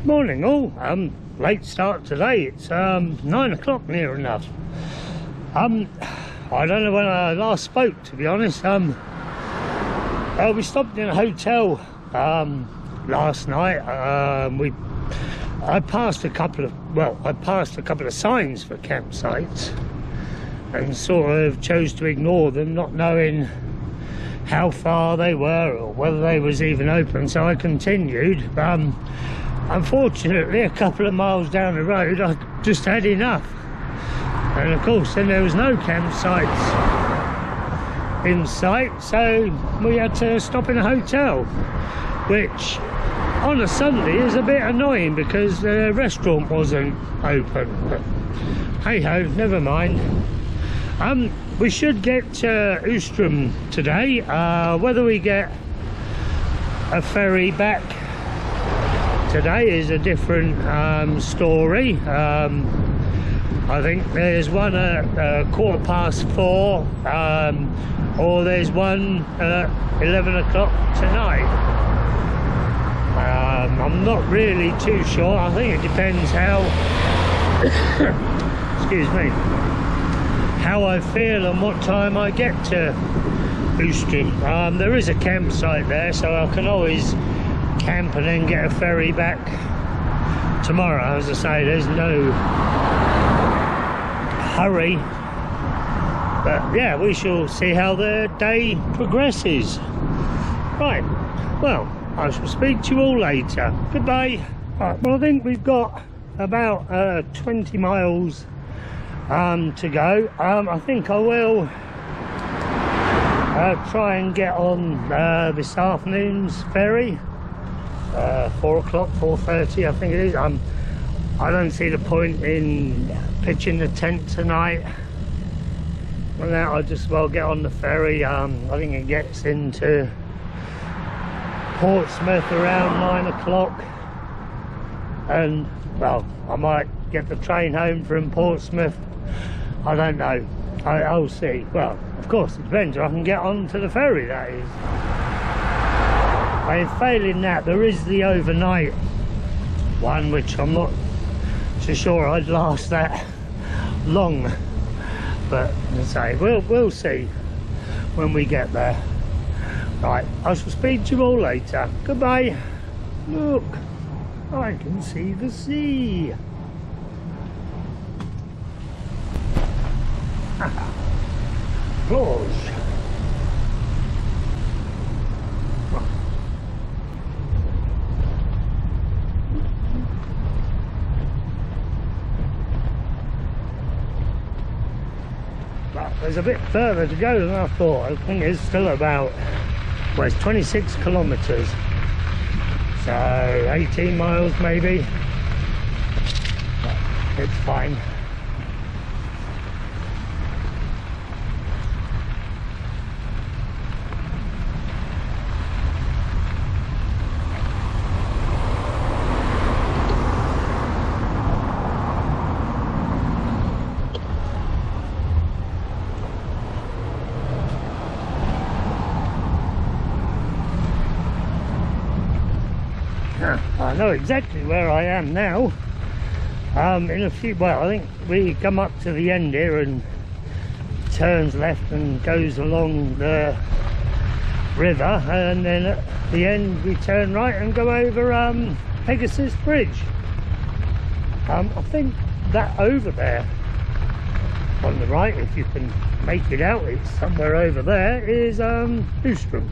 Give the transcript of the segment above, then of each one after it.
Morning all. Late start today. It's 9 o'clock near enough. I don't know when I last spoke, to be honest. We stopped in a hotel last night. I passed a couple of signs for campsites and sort of chose to ignore them, not knowing how far they were or whether they was even open, so I continued. Unfortunately, a couple of miles down the road I just had enough, and of course then there was no campsites in sight, so we had to stop in a hotel, which on a Sunday is a bit annoying because the restaurant wasn't open, but hey ho, never mind. We should get to Ouistreham today. Whether we get a ferry back today is a different story. I think there's one at 4:15, or there's one at 11 o'clock tonight. I'm not really too sure. I think it depends how excuse me, how I feel and what time I get to Ouistreham. There is a campsite there, so I can always camp and then get a ferry back tomorrow. As I say, there's no hurry, but yeah, we shall see how the day progresses. Right, well, I shall speak to you all later. Goodbye. Right, well, I think we've got about 20 miles to go. I think I will try and get on this afternoon's ferry, 4 o'clock, 4:30 I think it is. I don't see the point in pitching the tent tonight. Well, now I just well get on the ferry. I think it gets into Portsmouth around 9 o'clock, and well, I might get the train home from Portsmouth. I don't know. I'll see. Well, of course it depends if I can get on to the ferry, that is. Failing that, there is the overnight one, which I'm not so sure I'd last that long, but as I say, we'll see when we get there. Right, I shall speak to you all later. Goodbye. Look, I can see the sea. Applause. There's a bit further to go than I thought. I think it's still about, well, it's 26 kilometres, so 18 miles maybe, but it's fine. I know exactly where I am now. In a few, well, I think we come up to the end here and turns left and goes along the river, and then at the end we turn right and go over Pegasus Bridge. I think that over there on the right, if you can make it out, it's somewhere over there, is Ouistreham.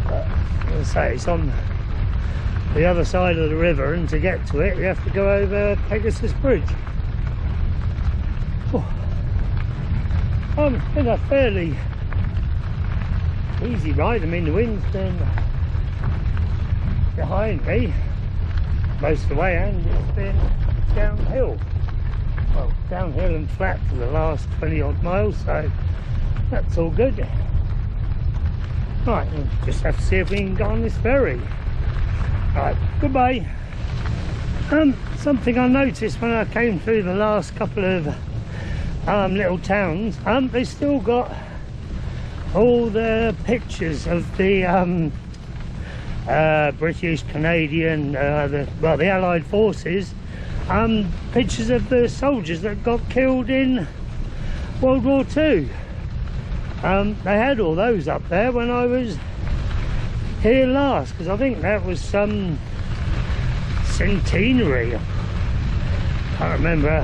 But as I say, it's on the other side of the river, and to get to it you have to go over Pegasus Bridge. Oh. It's been a fairly easy ride. I mean, the wind's been behind me most of the way, and it's been downhill. Well, downhill and flat for the last 20 odd miles, so that's all good. Right, we'll just have to see if we can get on this ferry. Right, goodbye. Something I noticed when I came through the last couple of little towns, they still got all the pictures of the British, Canadian, the Allied forces, pictures of the soldiers that got killed in World War II. They had all those up there when I was here last, because I think that was some centenary. I can't remember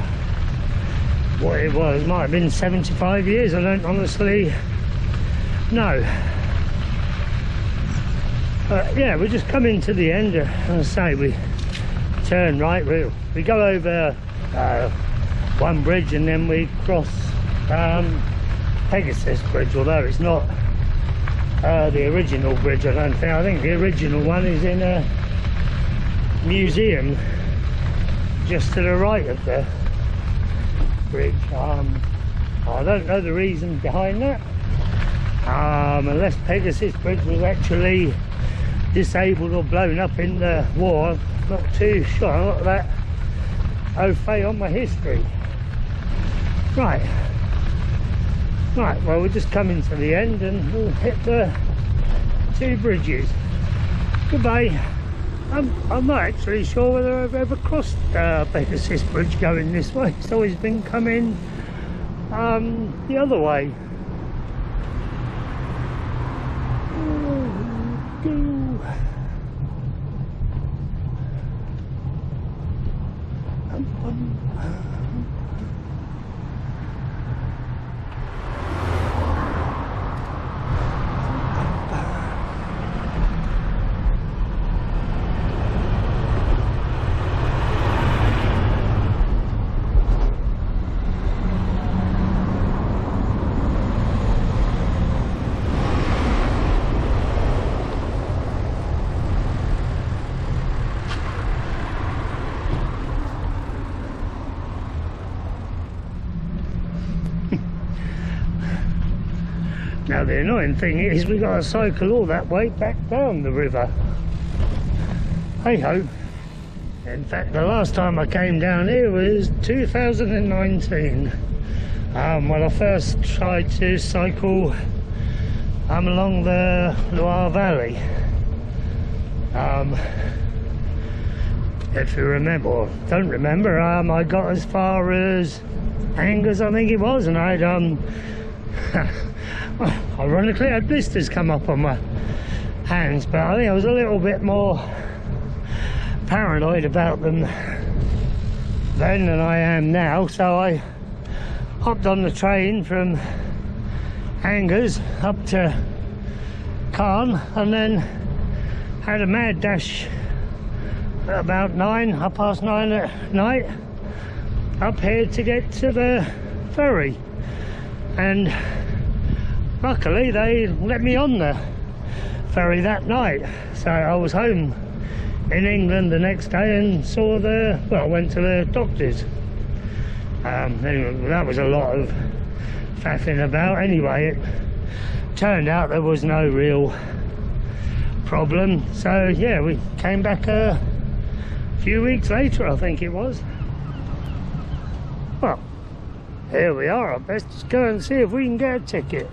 what it was. Might have been 75 years. I don't honestly know. But yeah, we're just coming to the end. As I say, we turn right. We go over one bridge and then we cross Pegasus Bridge, although it's not the original bridge, I don't think. I think the original one is in a museum just to the right of the bridge. I don't know the reason behind that, unless Pegasus Bridge was actually disabled or blown up in the war. I'm not too sure. I'm not that au fait on my history. Right, well, we're just coming to the end and we'll hit the two bridges. Goodbye. I'm not actually sure whether I've ever crossed Pegasus Bridge going this way. It's always been coming the other way. Now the annoying thing is we got to cycle all that way back down the river. Hey ho. In fact, the last time I came down here was 2019. When I first tried to cycle along the Loire Valley. If you remember, or don't remember, I got as far as Angers, I think it was, and I'd ironically I had blisters come up on my hands, but I think I was a little bit more paranoid about them then than I am now. So I hopped on the train from Angers up to Caen and then had a mad dash at about 9:30 at night up here to get to the ferry, and luckily they let me on the ferry that night, so I was home in England the next day and saw went to the doctors. Anyway, that was a lot of faffing about. Anyway, it turned out there was no real problem, so yeah, we came back a few weeks later, I think it was. Well, here we are. I best go and see if we can get a ticket.